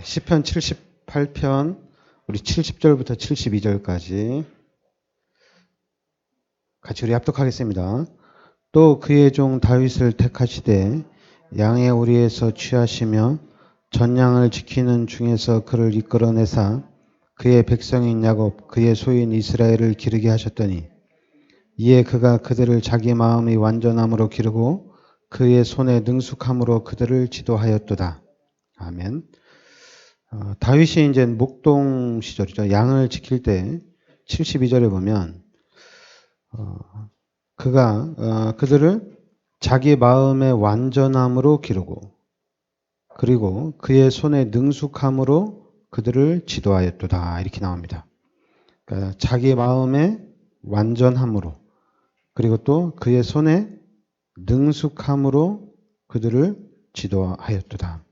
시편 78편 우리 70절부터 72절까지 같이 우리 합독하겠습니다. 또 그의 종 다윗을 택하시되 양의 오리에서 취하시며 전양을 지키는 중에서 그를 이끌어내사 그의 백성인 야곱 그의 소유인 이스라엘을 기르게 하셨더니 이에 그가 그들을 자기 마음이 완전함으로 기르고 그의 손에 능숙함으로 그들을 지도하였도다. 아멘. 다윗이 이제 목동 시절이죠. 양을 지킬 때 72절에 보면 그가 그들을 자기 마음의 완전함으로 기르고 그리고 그의 손에 능숙함으로 그들을 지도하였도다. 이렇게 나옵니다. 그러니까 자기 마음의 완전함으로 그리고 또 그의 손에 능숙함으로 그들을 지도하였도다.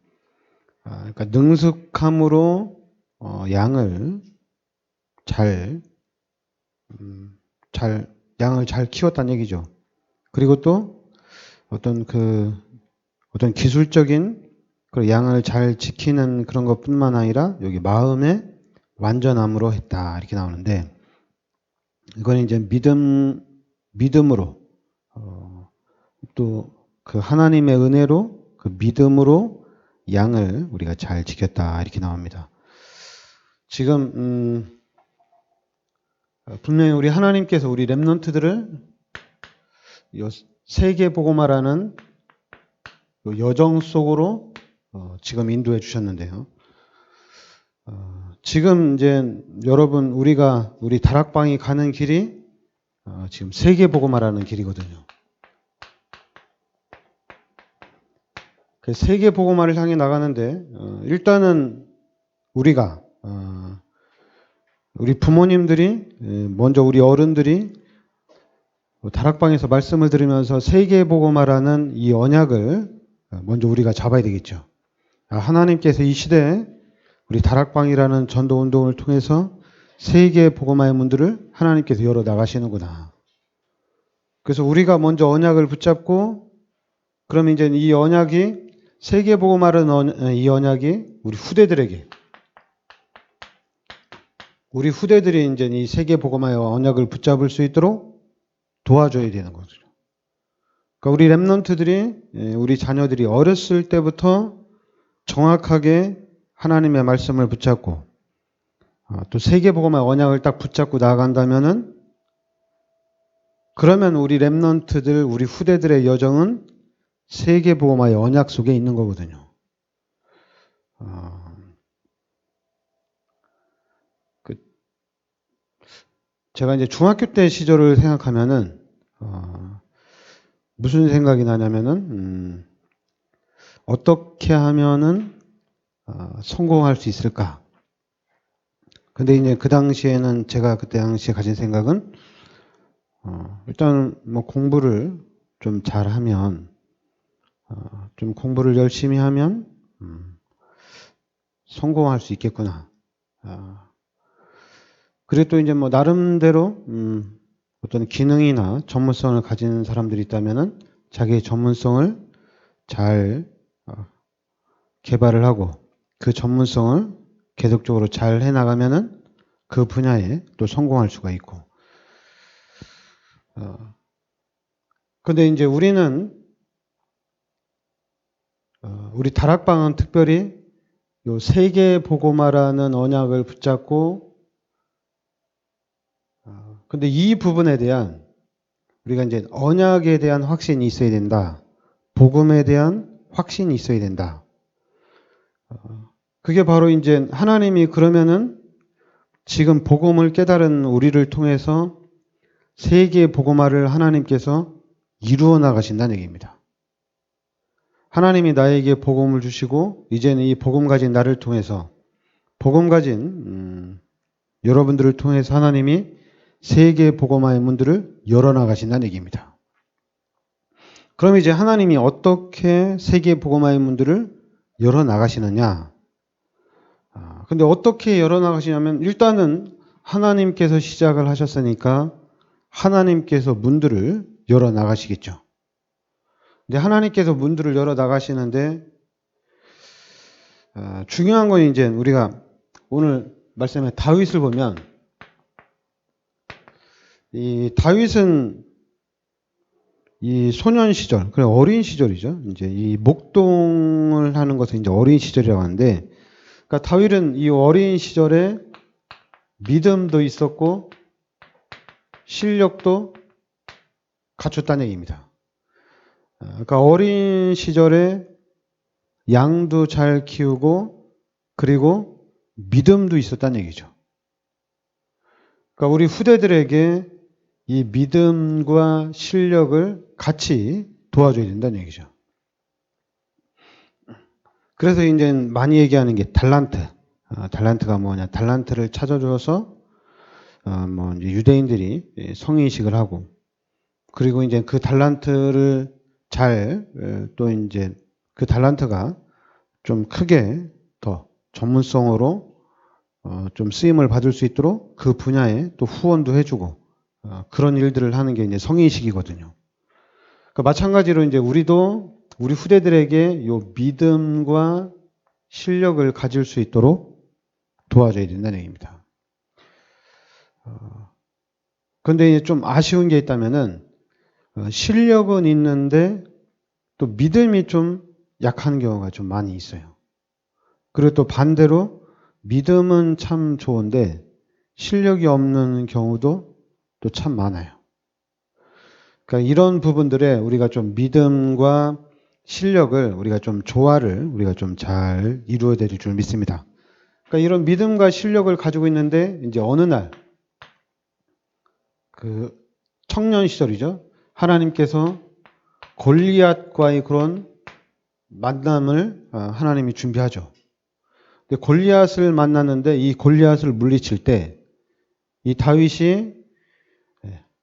그러니까 능숙함으로 양을 양을 잘 키웠다는 얘기죠. 그리고 또 어떤 기술적인 그 양을 잘 지키는 그런 것뿐만 아니라 여기 마음의 완전함으로 했다 이렇게 나오는데 이건 이제 믿음으로 또 그 하나님의 은혜로 그 믿음으로 양을 우리가 잘 지켰다 이렇게 나옵니다. 지금 분명히 우리 하나님께서 우리 렘넌트들을 세계복음화라는 여정 속으로 지금 인도해 주셨는데요. 지금 이제 여러분 우리 다락방이 가는 길이 지금 세계복음화라는 길이거든요. 그 세계복음화를 향해 나가는데 일단은 우리가 우리 부모님들이 먼저 우리 어른들이 다락방에서 말씀을 들으면서 세계복음화라는 이 언약을 먼저 우리가 잡아야 되겠죠. 하나님께서 이 시대에 우리 다락방이라는 전도운동을 통해서 세계복음화의 문들을 하나님께서 열어 나가시는구나. 그래서 우리가 먼저 언약을 붙잡고 그럼 이제 이 언약이 세계복음화라는 이 언약이 우리 후대들이 이제 이 세계복음화의 언약을 붙잡을 수 있도록 도와줘야 되는 거죠. 그러니까 우리 렘넌트들이 우리 자녀들이 어렸을 때부터 정확하게 하나님의 말씀을 붙잡고 또 세계복음화의 언약을 딱 붙잡고 나아간다면은 그러면 우리 렘넌트들 우리 후대들의 여정은 세계복음화의 언약 속에 있는 거거든요. 제가 이제 중학교 때 시절을 생각하면은 무슨 생각이 나냐면은 어떻게 하면은 성공할 수 있을까? 근데 이제 그 당시에는 제가 그때 당시에 가진 생각은 일단 뭐 공부를 좀 잘하면 좀 공부를 열심히 하면 성공할 수 있겠구나. 그리고 또 이제 뭐 나름대로 어떤 기능이나 전문성을 가진 사람들이 있다면은 자기의 전문성을 잘 개발을 하고 그 전문성을 계속적으로 잘 해나가면은 그 분야에 또 성공할 수가 있고. 근데 이제 우리는 우리 다락방은 특별히 요 세계복음화라는 언약을 붙잡고 근데 이 부분에 대한 우리가 이제 언약에 대한 확신이 있어야 된다. 복음에 대한 확신이 있어야 된다. 그게 바로 이제 하나님이 그러면은 지금 복음을 깨달은 우리를 통해서 세계 복음화를 하나님께서 이루어 나가신다는 얘기입니다. 하나님이 나에게 복음을 주시고 이제는 이 복음 가진 나를 통해서 복음 가진 여러분들을 통해서 하나님이 세계 복음화의 문들을 열어 나가신다는 얘기입니다. 그럼 이제 하나님이 어떻게 세계 복음화의 문들을 열어 나가시느냐? 근데 어떻게 열어 나가시냐면 일단은 하나님께서 시작을 하셨으니까 하나님께서 문들을 열어 나가시겠죠. 근데 하나님께서 문들을 열어 나가시는데 중요한 건 이제 우리가 오늘 말씀에 다윗을 보면 이 다윗은 이 소년 시절, 그래 어린 시절이죠. 이제 이 목동을 하는 것은 이제 어린 시절이라고 하는데, 그러니까 다윗은 이 어린 시절에 믿음도 있었고 실력도 갖췄다는 얘기입니다. 그러니까 어린 시절에 양도 잘 키우고 그리고 믿음도 있었다는 얘기죠. 그러니까 우리 후대들에게 이 믿음과 실력을 같이 도와줘야 된다는 얘기죠. 그래서 이제 많이 얘기하는 게 달란트. 달란트가 뭐냐? 달란트를 찾아줘서 뭐 이제 유대인들이 성인식을 하고, 그리고 이제 그 달란트를 또 이제 그 달란트가 좀 크게 더 전문성으로 좀 쓰임을 받을 수 있도록 그 분야에 또 후원도 해주고 그런 일들을 하는 게 이제 성인식이거든요. 그러니까 마찬가지로 이제 우리도 우리 후대들에게 요 믿음과 실력을 가질 수 있도록 도와줘야 된다는 얘기입니다. 그런데 이제 좀 아쉬운 게 있다면은 실력은 있는데 또 믿음이 좀 약한 경우가 좀 많이 있어요. 그리고 또 반대로 믿음은 참 좋은데 실력이 없는 경우도 또 참 많아요. 그러니까 이런 부분들에 우리가 좀 믿음과 실력을 우리가 좀 조화를 우리가 좀 잘 이루어야 될 줄 믿습니다. 그러니까 이런 믿음과 실력을 가지고 있는데 이제 어느 날 그 청년 시절이죠. 하나님께서 골리앗과의 그런 만남을 하나님이 준비하죠. 근데 골리앗을 만났는데 이 골리앗을 물리칠 때 이 다윗이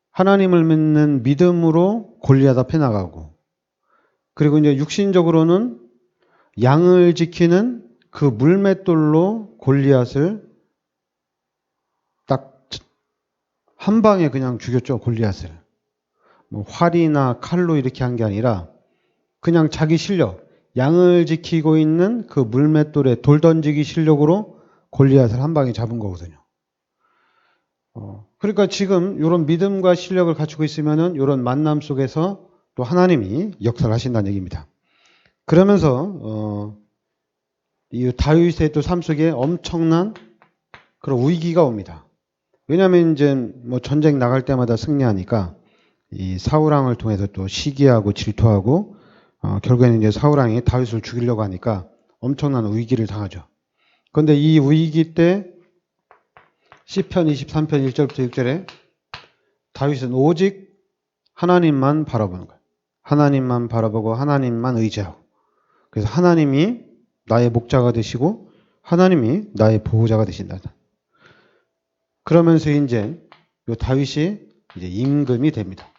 하나님을 믿는 믿음으로 골리앗 앞에 나가고, 그리고 이제 육신적으로는 양을 지키는 그 물맷돌로 골리앗을 딱 한 방에 그냥 죽였죠. 골리앗을. 뭐 활이나 칼로 이렇게 한 게 아니라 그냥 자기 실력, 양을 지키고 있는 그 물맷돌에 돌 던지기 실력으로 골리앗을 한 방에 잡은 거거든요. 그러니까 지금 이런 믿음과 실력을 갖추고 있으면은 이런 만남 속에서 또 하나님이 역사를 하신다는 얘기입니다. 그러면서 이 다윗의 또 삶 속에 엄청난 그런 위기가 옵니다. 왜냐하면 이제 뭐 전쟁 나갈 때마다 승리하니까 이 사울왕을 통해서 또 시기하고 질투하고 결국에는 이제 사울왕이 다윗을 죽이려고 하니까 엄청난 위기를 당하죠. 그런데 이 위기 때 시편 23편 1절부터 6절에 다윗은 오직 하나님만 바라보는 거예요. 하나님만 바라보고 하나님만 의지하고, 그래서 하나님이 나의 목자가 되시고 하나님이 나의 보호자가 되신다. 그러면서 이제 요 다윗이 이제 임금이 됩니다.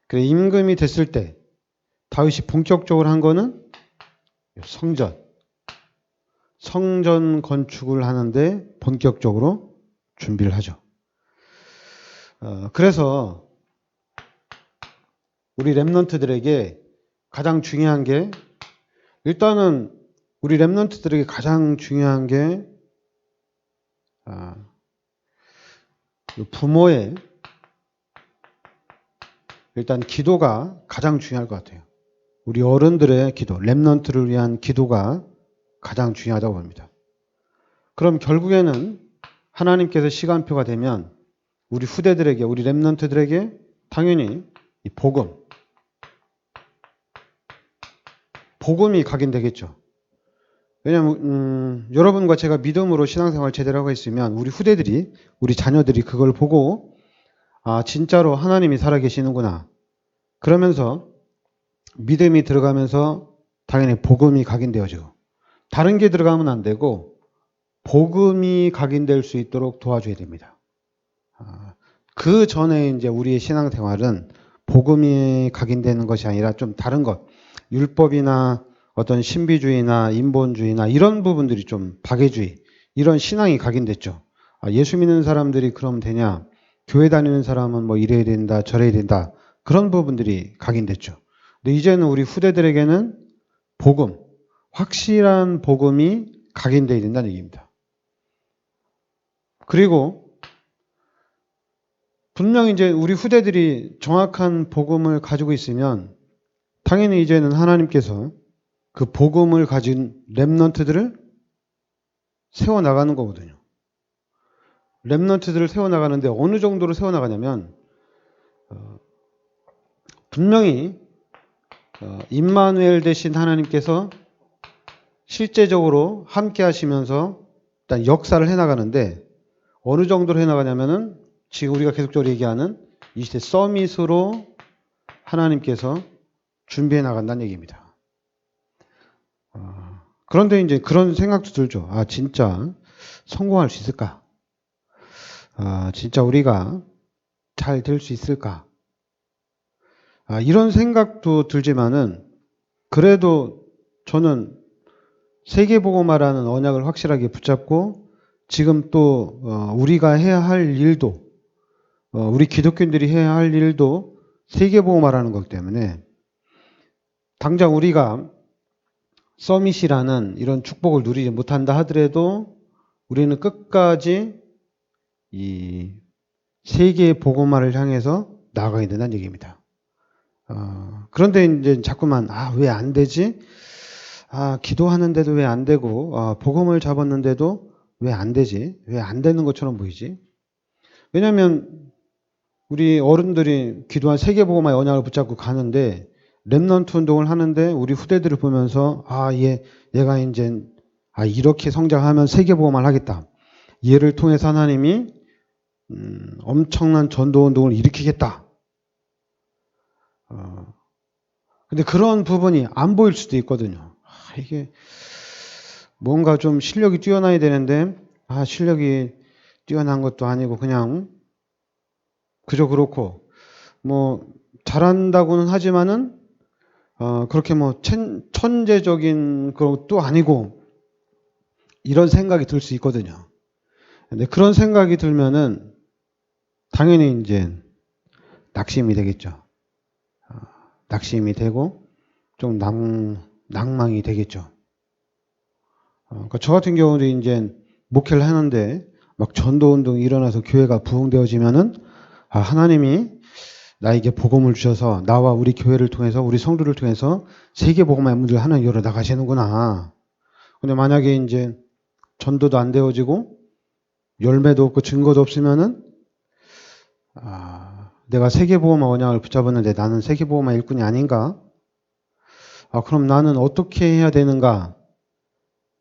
그래 임금이 됐을 때 다윗이 본격적으로 한 거는 성전 건축을 하는데 본격적으로 준비를 하죠. 그래서 우리 랩런트들에게 가장 중요한 게, 일단은 우리 랩런트들에게 가장 중요한 게 부모의 일단 기도가 가장 중요할 것 같아요. 우리 어른들의 기도, 랩런트를 위한 기도가 가장 중요하다고 봅니다. 그럼 결국에는 하나님께서 시간표가 되면 우리 후대들에게, 우리 랩런트들에게 당연히 이 복음이 각인되겠죠. 왜냐하면 여러분과 제가 믿음으로 신앙생활 제대로 하고 있으면 우리 후대들이, 우리 자녀들이 그걸 보고 진짜로 하나님이 살아계시는구나. 그러면서 믿음이 들어가면서 당연히 복음이 각인되어지고, 다른 게 들어가면 안 되고 복음이 각인될 수 있도록 도와줘야 됩니다. 그 전에 이제 우리의 신앙생활은 복음이 각인되는 것이 아니라 좀 다른 것, 율법이나 어떤 신비주의나 인본주의나 이런 부분들이 좀 박애주의, 이런 신앙이 각인됐죠. 예수 믿는 사람들이 그럼 되냐? 교회 다니는 사람은 뭐 이래야 된다, 저래야 된다. 그런 부분들이 각인됐죠. 근데 이제는 우리 후대들에게는 복음, 확실한 복음이 각인되어야 된다는 얘기입니다. 그리고 분명히 이제 우리 후대들이 정확한 복음을 가지고 있으면 당연히 이제는 하나님께서 그 복음을 가진 렘넌트들을 세워나가는 거거든요. 렘넌트들을 세워나가는데 어느 정도로 세워나가냐면 분명히 임마누엘 되신 하나님께서 실제적으로 함께 하시면서 일단 역사를 해나가는데 어느 정도로 해나가냐면은 지금 우리가 계속적으로 얘기하는 이 시대 서밋으로 하나님께서 준비해 나간다는 얘기입니다. 그런데 이제 그런 생각도 들죠. 아, 진짜 성공할 수 있을까? 아, 진짜 우리가 잘 될 수 있을까? 아, 이런 생각도 들지만은 그래도 저는 세계복음화라는 언약을 확실하게 붙잡고 지금 또 우리가 해야 할 일도 우리 기독교인들이 해야 할 일도 세계복음화라는 것 때문에 당장 우리가 서밋이라는 이런 축복을 누리지 못한다 하더라도 우리는 끝까지 이 세계의 복음화를 향해서 나아가야 된다는 얘기입니다. 그런데 이제 자꾸만 왜 안 되지? 기도하는데도 왜 안 되고 복음을 잡았는데도 왜 안 되지? 왜 안 되는 것처럼 보이지? 왜냐하면 우리 어른들이 기도한 세계복음화의 언약을 붙잡고 가는데 렘넌트 운동을 하는데 우리 후대들을 보면서 얘가 이제 이렇게 성장하면 세계복음화를 하겠다. 얘를 통해서 하나님이 엄청난 전도 운동을 일으키겠다. 근데 그런 부분이 안 보일 수도 있거든요. 이게 뭔가 좀 실력이 뛰어나야 되는데 실력이 뛰어난 것도 아니고 그냥 그저 그렇고 뭐 잘한다고는 하지만은 그렇게 뭐 천재적인 것도 아니고 이런 생각이 들 수 있거든요. 근데 그런 생각이 들면은 당연히 이제 낙심이 되겠죠. 낙심이 되고 좀 낭망이 되겠죠. 그러니까 저 같은 경우도 이제 목회를 하는데 막 전도운동이 일어나서 교회가 부흥되어지면은 하나님이 나에게 복음을 주셔서 나와 우리 교회를 통해서 우리 성도를 통해서 세계 복음의 문을 하나 열어 나가시는구나. 근데 만약에 이제 전도도 안 되어지고 열매도 없고 증거도 없으면은 내가 세계 복음의 언약을 붙잡았는데 나는 세계 복음의 일꾼이 아닌가? 그럼 나는 어떻게 해야 되는가?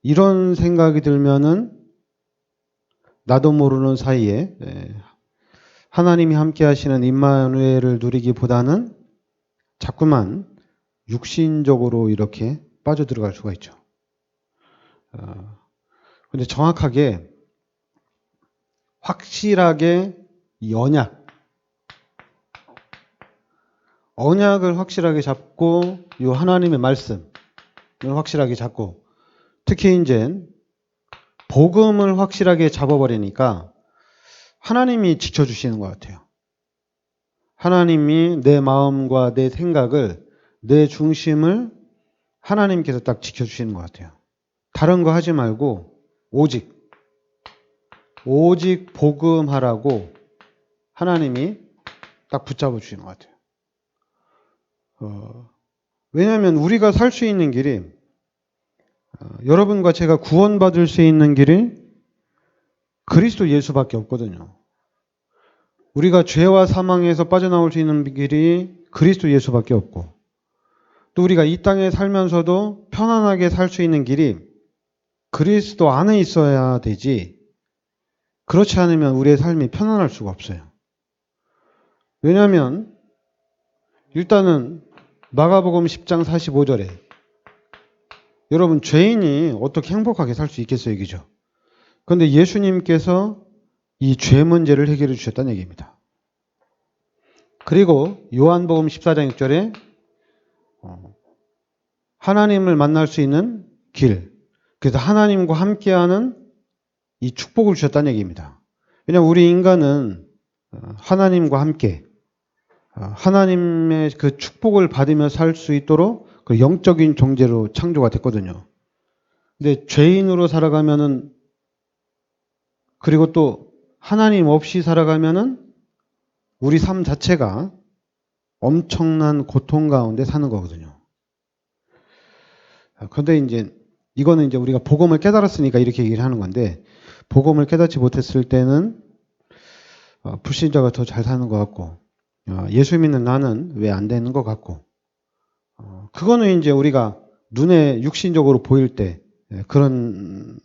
이런 생각이 들면은 나도 모르는 사이에 하나님이 함께 하시는 임마누엘을 누리기보다는 자꾸만 육신적으로 이렇게 빠져들어갈 수가 있죠. 근데 정확하게 확실하게 이 언약을 확실하게 잡고 이 하나님의 말씀을 확실하게 잡고 특히 이제 복음을 확실하게 잡아버리니까 하나님이 지켜주시는 것 같아요. 하나님이 내 마음과 내 생각을, 내 중심을 하나님께서 딱 지켜주시는 것 같아요. 다른 거 하지 말고 오직 복음하라고 하나님이 딱 붙잡아 주시는 것 같아요. 왜냐하면 우리가 살 수 있는 길이 여러분과 제가 구원받을 수 있는 길이 그리스도 예수밖에 없거든요. 우리가 죄와 사망에서 빠져나올 수 있는 길이 그리스도 예수밖에 없고 또 우리가 이 땅에 살면서도 편안하게 살 수 있는 길이 그리스도 안에 있어야 되지 그렇지 않으면 우리의 삶이 편안할 수가 없어요. 왜냐하면 일단은 마가복음 10장 45절에 여러분 죄인이 어떻게 행복하게 살 수 있겠어요, 이기죠? 그런데 예수님께서 이 죄 문제를 해결해 주셨다는 얘기입니다. 그리고 요한복음 14장 6절에 하나님을 만날 수 있는 길, 그래서 하나님과 함께하는 이 축복을 주셨다는 얘기입니다. 왜냐하면 우리 인간은 하나님과 함께 하나님의 그 축복을 받으며 살 수 있도록 그 영적인 존재로 창조가 됐거든요. 근데 죄인으로 살아가면은, 그리고 또 하나님 없이 살아가면은 우리 삶 자체가 엄청난 고통 가운데 사는 거거든요. 그런데 이제 이거는 이제 우리가 복음을 깨달았으니까 이렇게 얘기를 하는 건데, 복음을 깨닫지 못했을 때는 불신자가 더 잘 사는 것 같고, 예수 믿는 나는 왜 안 되는 것 같고, 그거는 이제 우리가 눈에 육신적으로 보일 때 그런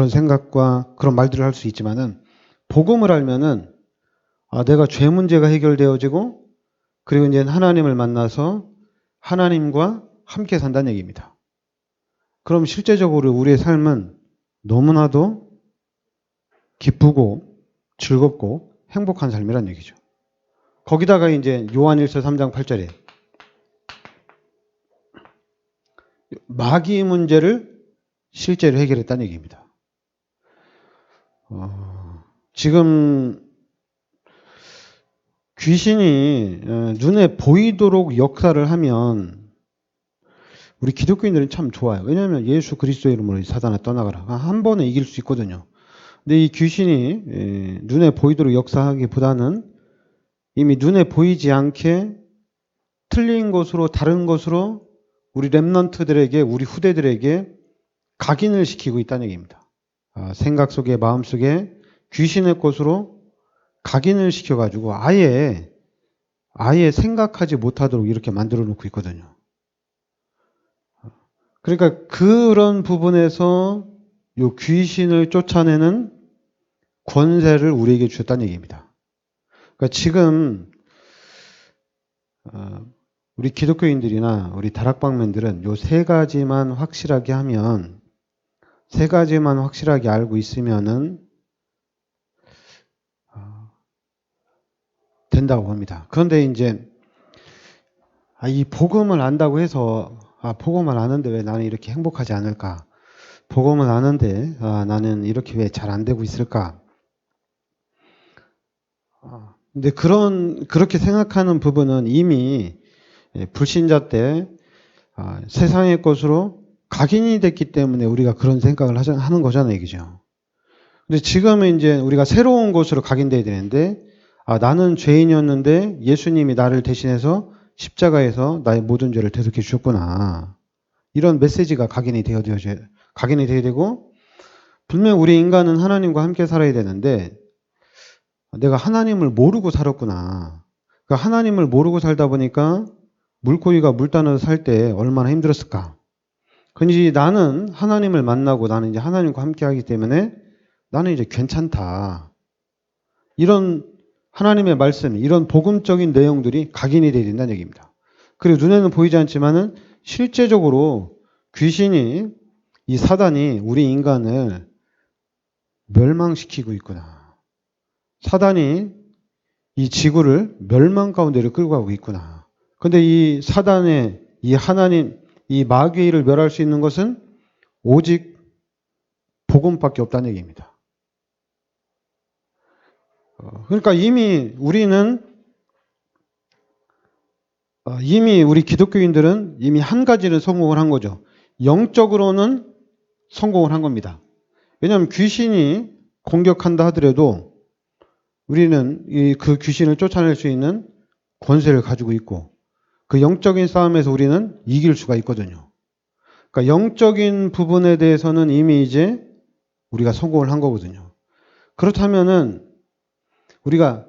생각과 그런 말들을 할 수 있지만은, 복음을 알면은 내가 죄 문제가 해결되어지고, 그리고 이제 하나님을 만나서 하나님과 함께 산다는 얘기입니다. 그럼 실제적으로 우리의 삶은 너무나도 기쁘고 즐겁고 행복한 삶이란 얘기죠. 거기다가 이제 요한일서 3장 8절에 마귀 문제를 실제로 해결했다는 얘기입니다. 지금 귀신이 눈에 보이도록 역사를 하면 우리 기독교인들은 참 좋아요. 왜냐하면 예수 그리스도 이름으로 사단아 떠나가라. 한 번에 이길 수 있거든요. 근데 이 귀신이 눈에 보이도록 역사하기보다는 이미 눈에 보이지 않게 틀린 것으로, 다른 것으로 우리 렘넌트들에게, 우리 후대들에게 각인을 시키고 있다는 얘기입니다. 생각 속에, 마음 속에 귀신의 것으로 각인을 시켜가지고 아예 생각하지 못하도록 이렇게 만들어 놓고 있거든요. 그러니까 그런 부분에서 요 귀신을 쫓아내는 권세를 우리에게 주셨다는 얘기입니다. 그러니까 지금 우리 기독교인들이나 우리 다락방맨들은 요 세 가지만 확실하게 하면, 세 가지만 확실하게 알고 있으면은 된다고 합니다. 그런데 이제 이 복음을 안다고 해서 복음을 아는데 왜 나는 이렇게 행복하지 않을까? 복음을 아는데 나는 이렇게 왜 잘 안 되고 있을까? 근데 그렇게 생각하는 부분은 이미 불신자 때 세상의 것으로 각인이 됐기 때문에 우리가 그런 생각을 하는 거잖아요, 이거죠. 근데 지금은 이제 우리가 새로운 것으로 각인돼야 되는데, 나는 죄인이었는데 예수님이 나를 대신해서 십자가에서 나의 모든 죄를 대속해 주셨구나. 이런 메시지가 각인이 되어야 되고, 분명 우리 인간은 하나님과 함께 살아야 되는데 내가 하나님을 모르고 살았구나. 그러니까 하나님을 모르고 살다 보니까 물고기가 물 따라서 살 때 얼마나 힘들었을까. 그런지 나는 하나님을 만나고 나는 이제 하나님과 함께 하기 때문에 나는 이제 괜찮다. 이런 하나님의 말씀, 이런 복음적인 내용들이 각인이 되어야 된다는 얘기입니다. 그리고 눈에는 보이지 않지만은 실제적으로 귀신이, 이 사단이 우리 인간을 멸망시키고 있구나. 사단이 이 지구를 멸망 가운데로 끌고 가고 있구나. 그런데 이 사단의, 이 하나님, 이 마귀를 멸할 수 있는 것은 오직 복음밖에 없다는 얘기입니다. 그러니까 이미 우리 기독교인들은 이미 한 가지를 성공을 한 거죠. 영적으로는 성공을 한 겁니다. 왜냐하면 귀신이 공격한다 하더라도 우리는 그 귀신을 쫓아낼 수 있는 권세를 가지고 있고, 그 영적인 싸움에서 우리는 이길 수가 있거든요. 그러니까 영적인 부분에 대해서는 이미 이제 우리가 성공을 한 거거든요. 그렇다면은 우리가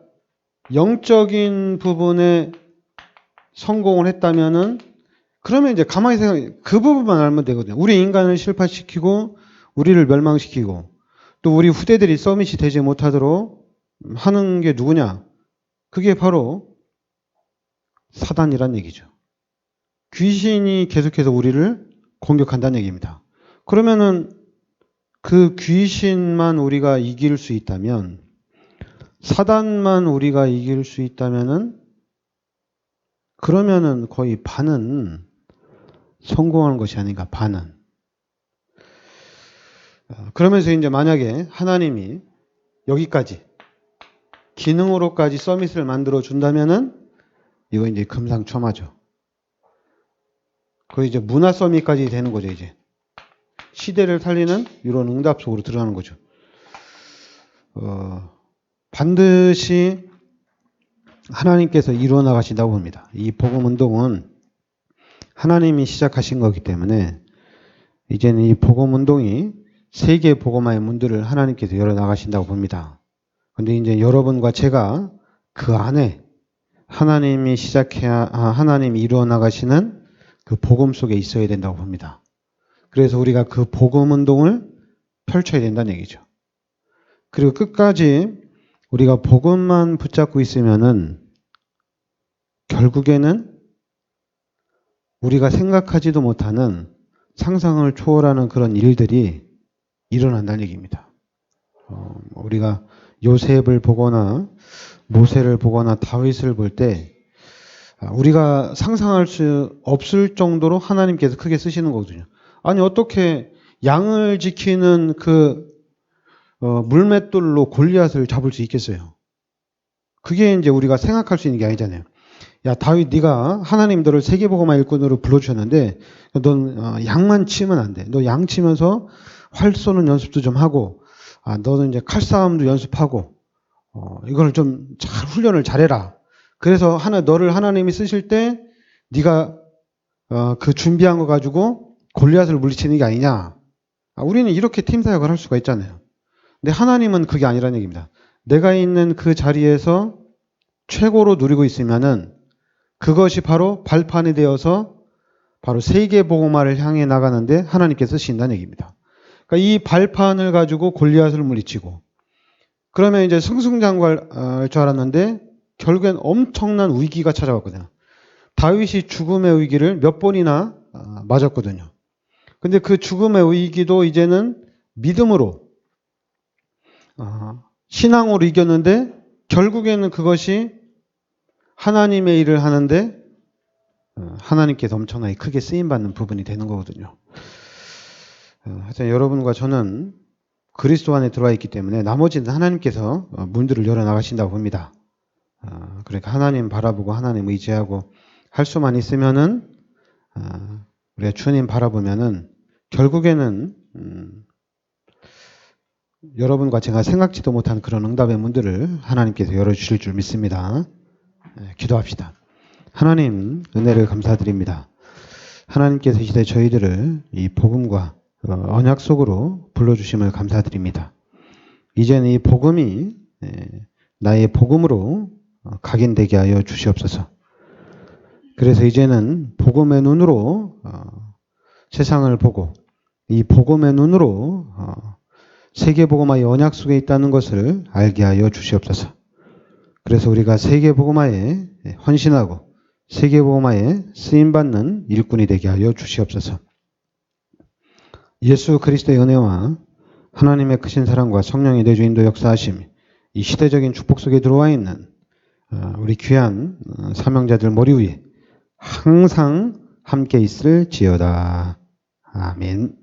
영적인 부분에 성공을 했다면은, 그러면 이제 가만히 생각해, 그 부분만 알면 되거든요. 우리 인간을 실패시키고 우리를 멸망시키고 또 우리 후대들이 서밋이 되지 못하도록 하는 게 누구냐? 그게 바로 사단이란 얘기죠. 귀신이 계속해서 우리를 공격한다는 얘기입니다. 그러면은 그 귀신만 우리가 이길 수 있다면, 사단만 우리가 이길 수 있다면은, 그러면은 거의 반은 성공하는 것이 아닌가, 반은. 그러면서 이제 만약에 하나님이 여기까지 기능으로까지 서밋을 만들어 준다면은 이거 이제 금상첨화죠. 거의 이제 문화 서밋까지 되는 거죠, 이제. 시대를 살리는 이런 응답 속으로 들어가는 거죠. 반드시 하나님께서 이루어 나가신다고 봅니다. 이 복음 운동은 하나님이 시작하신 거기 때문에 이제는 이 복음 운동이 세계 복음화의 문들을 하나님께서 열어 나가신다고 봅니다. 근데 이제 여러분과 제가 그 안에 하나님이 하나님이 이루어 나가시는 그 복음 속에 있어야 된다고 봅니다. 그래서 우리가 그 복음 운동을 펼쳐야 된다는 얘기죠. 그리고 끝까지 우리가 복음만 붙잡고 있으면은 결국에는 우리가 생각하지도 못하는 상상을 초월하는 그런 일들이 일어난다는 얘기입니다. 우리가 요셉을 보거나 모세를 보거나 다윗을 볼 때 우리가 상상할 수 없을 정도로 하나님께서 크게 쓰시는 거거든요. 아니 어떻게 양을 지키는 그 물맷돌로 골리앗을 잡을 수 있겠어요? 그게 이제 우리가 생각할 수 있는 게 아니잖아요. 야 다윗 네가 하나님 너를 세계복음화 일꾼으로 불러주셨는데 넌 양만 치면 안 돼. 너 양 치면서 활 쏘는 연습도 좀 하고 너는 이제 칼싸움도 연습하고 이걸 좀 잘 훈련을 잘해라. 그래서 너를 하나님이 쓰실 때 네가 그 준비한 거 가지고 골리앗을 물리치는 게 아니냐. 우리는 이렇게 팀 사역을 할 수가 있잖아요. 근데 하나님은 그게 아니라는 얘기입니다. 내가 있는 그 자리에서 최고로 누리고 있으면은 그것이 바로 발판이 되어서 바로 세계복음화를 향해 나가는데 하나님께서 쓰신다는 얘기입니다. 그러니까 이 발판을 가지고 골리앗을 물리치고 그러면 이제 승승장구할 줄 알았는데 결국엔 엄청난 위기가 찾아왔거든요. 다윗이 죽음의 위기를 몇 번이나 맞았거든요. 근데 그 죽음의 위기도 이제는 믿음으로 신앙으로 이겼는데 결국에는 그것이 하나님의 일을 하는데 하나님께서 엄청나게 크게 쓰임받는 부분이 되는 거거든요. 하여튼 여러분과 저는 그리스도 안에 들어와 있기 때문에 나머지는 하나님께서 문들을 열어나가신다고 봅니다. 그러니까 하나님 바라보고 하나님 의지하고 할 수만 있으면은 우리가 주님 바라보면은 결국에는 여러분과 제가 생각지도 못한 그런 응답의 문들을 하나님께서 열어주실 줄 믿습니다. 기도합시다. 하나님 은혜를 감사드립니다. 하나님께서 이 시대 저희들을 이 복음과 언약 속으로 불러주심을 감사드립니다. 이제는 이 복음이 나의 복음으로 각인되게 하여 주시옵소서. 그래서 이제는 복음의 눈으로 세상을 보고 이 복음의 눈으로 세계복음화의 언약 속에 있다는 것을 알게 하여 주시옵소서. 그래서 우리가 세계복음화에 헌신하고 세계복음화에 쓰임받는 일꾼이 되게 하여 주시옵소서. 예수 그리스도의 은혜와 하나님의 크신 사랑과 성령의 내주인도 역사하심, 이 시대적인 축복 속에 들어와 있는 우리 귀한 사명자들 머리 위에 항상 함께 있을지어다. 아멘.